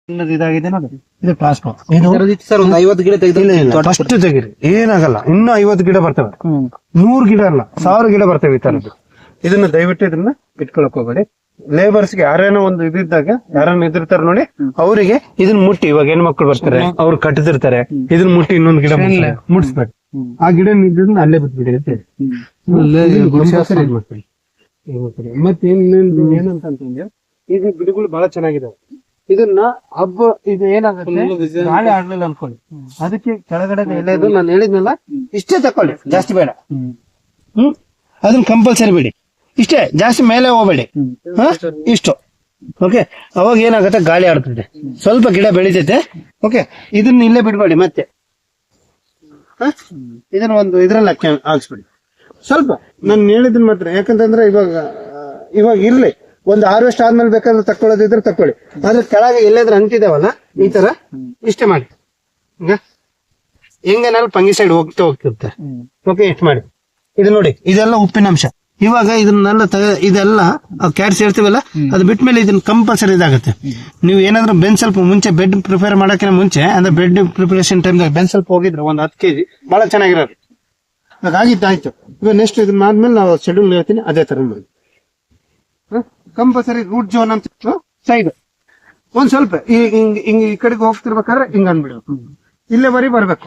ಇದಾಗಿದೆ ನೋಡಿ, ಇದು ಪ್ಲಾಸ್ಮಾ. ಇದು ಸರ್ ಒಂದು 50 ಗಿಡ ತೆಗೆದು ಫಸ್ಟ್ ತೆಗೀರಿ, ಏನಾಗಲ್ಲ. ಇನ್ನು 50 ಗಿಡ ಬರ್ತವೆ, 100 ಗಿಡ ಅಲ್ಲ 1000 ಗಿಡ ಬರ್ತವೆ ಈ ತರದ್ದು. ಇದನ್ನ ದಯವಿಟ್ಟು ಇದನ್ನ ಇಟ್ಕೊಳಕ್ ಹೋಗ್ಬೇಡಿ. ಲೇಬರ್ಸ್ಗೆ ಯಾರೇನೋ ಒಂದು ಇದ್ದಾಗ ಯಾರನ್ನ ಇದಿರ್ತಾರೆ ನೋಡಿ, ಅವರಿಗೆ ಇದನ್ನ ಮುಟ್ಟಿ, ಇವಾಗ ಹೆಣ್ಮಕ್ಳು ಬರ್ತಾರೆ ಅವ್ರು ಕಟ್ಟಿದಿರ್ತಾರೆ, ಇದನ್ನ ಮುಟ್ಟಿ ಇನ್ನೊಂದು ಗಿಡ ಮುಟ್ಸ್ಬೇಕು. ಆ ಗಿಡ ನಿಂತಿದ್ರೆ ಅಲ್ಲೇ ಬಿಟ್ಬಿಡಿ ಅಂತ ಹೇಳಿ. ಮತ್ತೆ ಏನಂತ ಅಂತಂದ್ರೆ, ಈಗ ಗಿಡಗಳು ಬಹಳ ಚೆನ್ನಾಗಿದಾವೆ. ಇದನ್ನ ಹಬ್ಬ ಇದು ಏನಾಗುತ್ತೆ, ಗಾಳಿ ಆಡ್ಲಿಲ್ಲ ಅನ್ಕೊಳ್ಳಿ, ಅದಕ್ಕೆ ಕೆಳಗಡೆ ಎಲೆದು ನಾನು ಹೇಳಿದ್ನಲ್ಲ ಇಷ್ಟೇ ತಕೊಳ್ಳಿ, ಜಾಸ್ತಿ ಬೇಡ. ಅದನ್ನ ಕಂಪಲ್ಸರಿ ಬಿಡಿ, ಇಷ್ಟೇ, ಜಾಸ್ತಿ ಮೇಲೆ ಹೋಗ್ಬೇಡಿ. ಇಷ್ಟು ಓಕೆ. ಅವಾಗ ಏನಾಗುತ್ತೆ, ಗಾಳಿ ಆಡ್ತದೆ, ಸ್ವಲ್ಪ ಗಿಡ ಬೆಳಿತೈತೆ. ಓಕೆ, ಇದನ್ನ ಇಲ್ಲೇ ಬಿಡ್ಬೇಡಿ. ಮತ್ತೆ ಇದನ್ನ ಒಂದು ಇದ್ರಲ್ಲಿ ಹಾಕ್ಸ್ಬಿಡಿ ಸ್ವಲ್ಪ. ನಾನು ಹೇಳಿದ್ನ ಮಾತ್ರ, ಯಾಕಂತಂದ್ರೆ ಇವಾಗ ಇರ್ಲಿ, ಒಂದು ಹಾರ್ವೆಸ್ಟ್ ಆದ್ಮೇಲೆ ಬೇಕಾದ್ರೆ ತಕೊಳ್ಳೋದಿದ್ರೆ ತಕೊಳ್ಳಿ. ಆದ್ರೆ ಕೆಳಗೆ ಎಲ್ಲಾದ್ರೂ ಅಂಟಿದಾವಲ್ಲ ಈ ತರ ಇಷ್ಟೇ ಮಾಡಿ. ಈಗ ಹೆಂಗೇನಾದ್ರು ಫಂಗಿಸೈಡ್ ಹೋಗ್ತಿರುತ್ತೆ. ಓಕೆ, ಇಷ್ಟು ಮಾಡಿ. ಇದು ನೋಡಿ, ಇದೆಲ್ಲ ಉಪ್ಪಿನಂಶ. ಇವಾಗ ಇದನ್ನೆಲ್ಲ ಇದೆಲ್ಲ ಕ್ಯಾಟ್ಸ್ ಹೇಳ್ತೀವಲ್ಲ, ಅದು ಬಿಟ್ಮೇಲೆ ಇದನ್ನ ಕಂಪಲ್ಸರಿ ಇದಾಗುತ್ತೆ. ನೀವು ಏನಾದ್ರು ಬೆನ್ ಸ್ವಲ್ಪ ಮುಂಚೆ ಬೆಡ್ ಪ್ರಿಪೇರ್ ಮಾಡಕ್ಕೆ ಮುಂಚೆ, ಅಂದ್ರೆ ಬೆಡ್ ಪ್ರಿಪರೇಷನ್ ಟೈಮ್ದಾಗ ಬೆನ್ ಸ್ವಲ್ಪ ಹೋಗಿದ್ರೆ ಒಂದು 10 kg ಬಹಳ ಚೆನ್ನಾಗಿರೋದು. ಆಗಿದ್ದಾಯ್ತು. ಇವಾಗ ನೆಕ್ಸ್ಟ್ ಇದನ್ನ ಆದ್ಮೇಲೆ ನಾವು ಶೆಡ್ಯೂಲ್ ಹೇಳ್ತೀನಿ, ಅದೇ ತರ ಮಾಡಿ. ಕಂಪಲ್ಸರಿ ರೂಟ್ ಜೋನ್ ಅಂತ ಸೈಡ್ ಒಂದ್ ಸ್ವಲ್ಪ ಹಿಂಗ್ ಈ ಕಡೆಗೆ ಹೋಗ್ತಿರ್ಬೇಕಾದ್ರೆ ಹಿಂಗ್ ಅನ್ಬಿಡ್ಬೇಕು, ಇಲ್ಲೇ ಬರ್ಬೇಕು.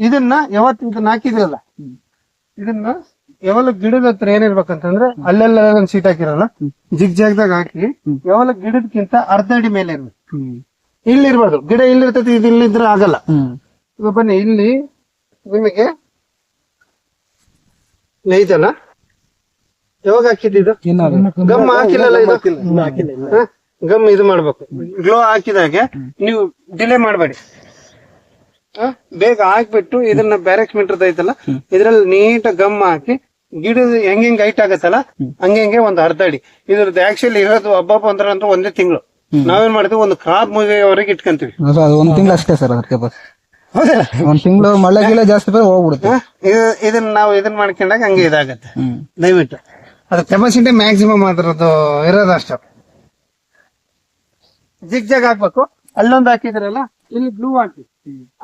ಇದನ್ನ ಯಾವತ್ತು ಇದನ್ನ ಹಾಕಿದ್ರಲ್ಲ, ಇದನ್ನ ಯಾವಾಗ ಗಿಡದ ಹತ್ರ ಏನಿರ್ಬೇಕಂತಂದ್ರೆ, ಅಲ್ಲೆಲ್ಲ ಒಂದ್ ಸೀಟ್ ಹಾಕಿರಲ್ಲ, ಜಿಗ್ ಜಾಗ್ದಾಗ ಹಾಕಿ ಯಾವಾಗ ಗಿಡದಕ್ಕಿಂತ ಅರ್ಧ ಅಡಿ ಮೇಲೆ ಇರ್ಬೇಕು. ಇಲ್ಲಿರ್ಬಾರ್ದು, ಗಿಡ ಇಲ್ಲಿರ್ತೈತಿ, ಇದು ಇಲ್ಲಿದ್ರೆ ಆಗಲ್ಲ. ಇವಾಗ ಬನ್ನಿ, ಇಲ್ಲಿ ನಿಮಗೆ ಐತಲ್ಲ, ಯಾವಾಗ ಹಾಕಿದ್ದು ಗಮ್ ಹಾಕಿಲ್ಲಲ್ಲ, ಇದು ಗಮ್ ಇದು ಮಾಡ್ಬೇಕು. ಗ್ಲೋ ಹಾಕಿದಾಗ ನೀವು ಡಿಲೇ ಮಾಡಬೇಡಿ, ಬೇಗ ಹಾಕ್ಬಿಟ್ಟು ಇದನ್ನ ಬ್ಯಾರೆಕ್ಸ್ ಮೀಟರ್ ಐತಲ್ಲ, ಇದ್ರಲ್ಲಿ ನೀಟಾಗಿ ಗಮ್ ಹಾಕಿ ಗಿಡದ ಹೆಂಗ್ ಹೈಟ್ ಆಗತ್ತಲ್ಲ ಹಂಗೆ ಒಂದು ಅರ್ಧ ಅಡಿ. ಇದ್ರದ್ದು ಆಕ್ಚುಲಿ ಇರೋದು ಹಬ್ಬ ಅಂದ್ರೆ ಅಂತ 1 ತಿಂಗಳು. ನಾವೇನ್ ಮಾಡಿದ್ವಿ, ಒಂದು ಕ್ರಾಪ್ ಮುಗಿಯವರೆಗೆ ಇಟ್ಕೊಂತೀವಿ. 1 ತಿಂಗಳು ಅಷ್ಟೇ ಸರ್, ಅದಕ್ಕೆ ಹೌದಲ್ಲ, 1 ತಿಂಗಳು ಮಳೆ ಗಿಳ ಜಾಸ್ತಿ ಹೋಗ್ಬಿಡುತ್ತೆ. ಇದನ್ನ ನಾವು ಇದನ್ನ ಮಾಡ್ಕೊಂಡಾಗ ಹಂಗೆ ಇದಾಗತ್ತೆ. ದಯವಿಟ್ಟು ಅದ್ರ ಕೆಪಾಸಿಟಿ ಮ್ಯಾಕ್ಸಿಮಮ್ ಅದ್ರದ್ದು ಇರೋದು ಅಷ್ಟ. ಜಿಗ್ ಜಾಗ್ ಹಾಕ್ಬೇಕು. ಅಲ್ಲೊಂದು ಹಾಕಿದ್ರಲ್ಲ, ಇಲ್ಲಿ ಬ್ಲೂ ಹಾಕಿ,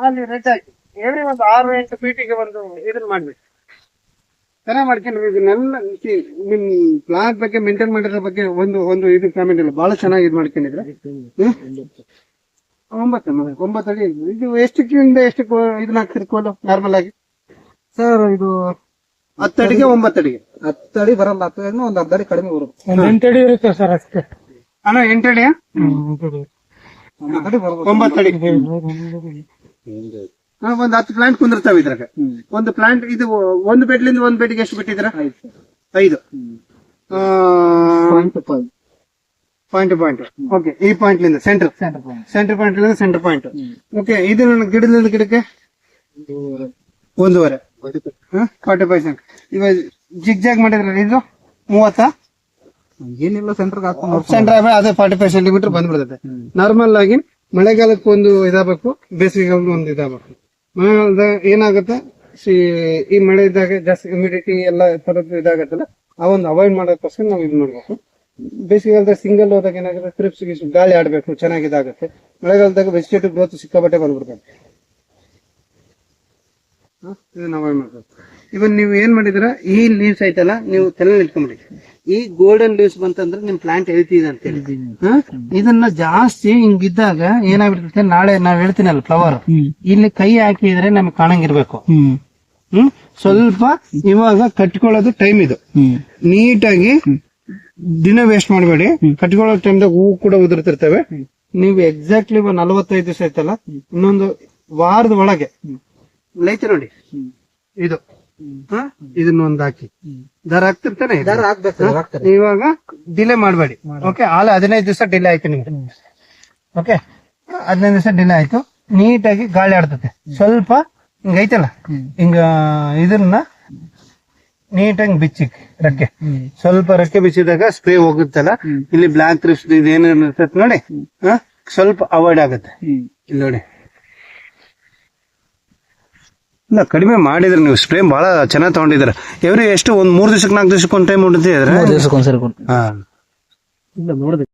ಅಲ್ಲಿ ರೆಡ್ ಹಾಕಿ, ಎವ್ರಿ ಒಂದು 6-8 ಫೀಟಿಗೆ ಒಂದು ಇದನ್ನ ಮಾಡ್ಬೇಕು. ಚೆನ್ನಾಗಿ ಮಾಡ್ಕೊಂಡ್ರಿ. ಇದನ್ನೆಲ್ಲ ನಿಮ್ ಪ್ಲಾಂಟ್ ಬಗ್ಗೆ ಮೇಂಟೈನ್ ಮಾಡಿರೋ ಬಗ್ಗೆ ಒಂದು ಇದು ಕಾಮೆಂಟ್ ಇಲ್ಲ, ಬಹಳ ಚೆನ್ನಾಗಿ ಇದು ಮಾಡ್ಕೊಂಡಿದ್ರೆ. 9 ಅಡಿ. ಇದು ಎಷ್ಟಕ್ಕಿಂತ ಎಷ್ಟು ಇದನ್ನ ಹಾಕ್ತಿರಿ ಕೋಲು ನಾರ್ಮಲ್ ಆಗಿ ಸರ್? ಇದು 10 ಅಡಿಗೆ 9 ಅಡಿಗೆ 10 ಅಡಿ ಬರಲ್ಲ, ಒಂದು 10 ಅಡಿ ಕಡಿಮೆ ಬರುತ್ತೆ. 8 ಅಡಿ ಇರುತ್ತೆ ಸರ್ ಅಷ್ಟೇ. ಅಣ್ಣ 8 ಅಡಿಯಾ? 9 ಅಡಿ. ಒಂದ್ 10 ಪ್ಲಾಂಟ್ ಕುಂದಿರ್ತಾವ ಇದ್ರಾಗ. ಒಂದು ಪ್ಲಾಂಟ್ ಇದು ಒಂದು ಬೆಡ್ಲಿಂದ ಒಂದು ಬೆಡ್ಗೆ ಎಷ್ಟು ಬಿಟ್ಟಿದ್ರ? 5 ಪಾಯಿಂಟ್. ಓಕೆ, ಈ ಪಾಯಿಂಟ್ ಲಿಂದ ಸೆಂಟರ್ ಪಾಯಿಂಟ್ ಲಿಂದ ಸೆಂಟರ್ ಪಾಯಿಂಟ್. ಓಕೆ, ಇದು ನನ್ನ ಗಿಡದಿಂದ ಗಿಡಕ್ಕೆ 1.5 45 ಸೆಂಟ್. ಇವಾಗ ಜಿಗ್ ಜಾಗ್ ಮಾಡಿದ್ರೆ ಇದು 30 ಏನಿಲ್ಲ, ಸೆಂಟರ್ ಅದೇ 45 ಸೆಂಟಿಮೀಟರ್ ಬಂದ್ಬಿಡ್ತದೆ. ನಾರ್ಮಲ್ ಆಗಿ ಮಳೆಗಾಲಕ್ಕೆ ಒಂದು ಇದಾಗಬೇಕು, ಬೇಸಿಗೆಗಾಲಕ್ಕೆ ಒಂದು ಇದಾಗಬೇಕು. ಮಳೆಗಾಲದಾಗ ಏನಾಗುತ್ತೆ, ಈ ಮಳೆ ಇದ್ದಾಗ ಜಾಸ್ತಿ ಹ್ಯೂಮಿಡಿಟಿ ಎಲ್ಲ ತರದ್ದು ಇದಾಗತ್ತಲ್ಲ, ಆ ಒಂದು ಅವಾಯ್ಡ್ ಮಾಡೋದಕ್ಕೋಸ್ಕರ ನಾವು ಇದು ಮಾಡ್ಬೇಕು. ಬೇಸಿಗೆಗಾಲದಾಗ ಸಿಂಗಲ್ ಹೋದಾಗ ಏನಾಗುತ್ತೆ, ತ್ರಿಪ್ಸ್ ಗಾಳಿ ಆಡ್ಬೇಕು, ಚೆನ್ನಾಗಿ ಇದಾಗುತ್ತೆ. ಮಳೆಗಾಲದಾಗ ವೆಜಿಟೇಟಿವ್ ಗ್ರೋತ್ ಸಿಕ್ಕಾಪಟ್ಟೆ ಬಂದ್ಬಿಡ್ಬೇಕು. ಇದನ್ನ ಅವಾಯ್ಡ್ ಮಾಡ್ಬೇಕು. ಇವನ್ ನೀವು ಏನ್ ಮಾಡಿದ್ರ, ಈ ಲೀವ್ಸ್ ಐತಲ್ಲ, ನೀವು ತಲೆಯಲ್ಲಿ ಇಟ್ಕೊಂಡ್ಬಿಡಿ. ಈ ಗೋಲ್ಡನ್ ಲೀವ್ಸ್ ಬಂತಂದ್ರೆ ನಿಮ್ ಪ್ಲಾಂಟ್ ಹೆಲ್ತಿ ಇದೆ ಅಂತ ಹೇಳಿ. ಇದನ್ನ ಜಾಸ್ತಿ ಹಿಂಗಿದ್ದಾಗ ಏನಾಗ್ಬಿಡ್ತೈತೆ, ನಾಳೆ ನಾವ್ ಹೇಳ್ತೀನಲ್ಲ ಫ್ಲವರ್, ಇಲ್ಲಿ ಕೈ ಹಾಕಿದ್ರೆ ನಮ್ಗೆ ಕಾಣಂಗಿರ್ಬೇಕು. ಸ್ವಲ್ಪ ಇವಾಗ ಕಟ್ಕೊಳ್ಳೋದು ಟೈಮ್ ಇದು. ನೀಟಾಗಿ ದಿನ ವೇಸ್ಟ್ ಮಾಡಬೇಡಿ. ಕಟ್ಕೊಳ್ಳೋ ಟೈಮ್ದಾಗ ಹೂ ಕೂಡ ಉದುರ್ತಿರ್ತವೆ. ನೀವು ಎಕ್ಸಾಕ್ಟ್ಲಿ 45 ದಿವಸ ಐತಲ್ಲ, ಇನ್ನೊಂದು ವಾರದ ಒಳಗೆ ಲೈತೆ ನೋಡಿ, ಇದು ಇದನ್ನ ಒಂದು ಹಾಕಿ ದರ ಹಾಕ್ತಿರ್ತಾನೆ. ಇವಾಗ ಡಿಲೇ ಮಾಡಬೇಡಿ. ಓಕೆ, 15 ದಿವಸ ಡಿಲೇ ಆಯ್ತು ನಿಮ್ಗೆ. ಓಕೆ, 15 ದಿವಸ ಡಿಲೇ ಆಯ್ತು. ನೀಟಾಗಿ ಗಾಳಿ ಆಡ್ತದೆ. ಸ್ವಲ್ಪ ಹಿಂಗ ಐತಲ್ಲ, ಹಿಂಗ ಇದನ್ನ ನೀಟಾಗಿ ಬಿಚ್ಚಿ ರೆಕ್ಕೆ, ಸ್ವಲ್ಪ ರೆಕ್ಕೆ ಬಿಚ್ಚಿದಾಗ ಸ್ಪ್ರೇ ಹೋಗುತ್ತಲ್ಲ, ಇಲ್ಲಿ ಬ್ಲಾಕ್ ಥ್ರಿಪ್ಸ್ ಇದೇನೇನು ಇರ್ತೈತೆ ನೋಡಿ, ಸ್ವಲ್ಪ ಅವಾಯ್ಡ್ ಆಗುತ್ತೆ. ಇಲ್ಲಿ ನೋಡಿ, ಇಲ್ಲ ಕಡಿಮೆ ಮಾಡಿದ್ರೆ ನೀವು ಸ್ಪ್ರೇ ಬಹಳ ಚೆನ್ನಾಗಿ ತಗೊಂಡಿದ್ದೀರ. ಎಷ್ಟು 1 3 ದಿವಸಕ್ಕೆ 4 ದಿವಸಕ್ಕೆ ಒಂದು ಟೈಮ್ ಹೊಡಿತಿದ್ರೆ, 3 ದಿವಸಕ್ಕೆ ಒಂದ್ಸರಿ. ಇಲ್ಲ ನೋಡಿದೆ.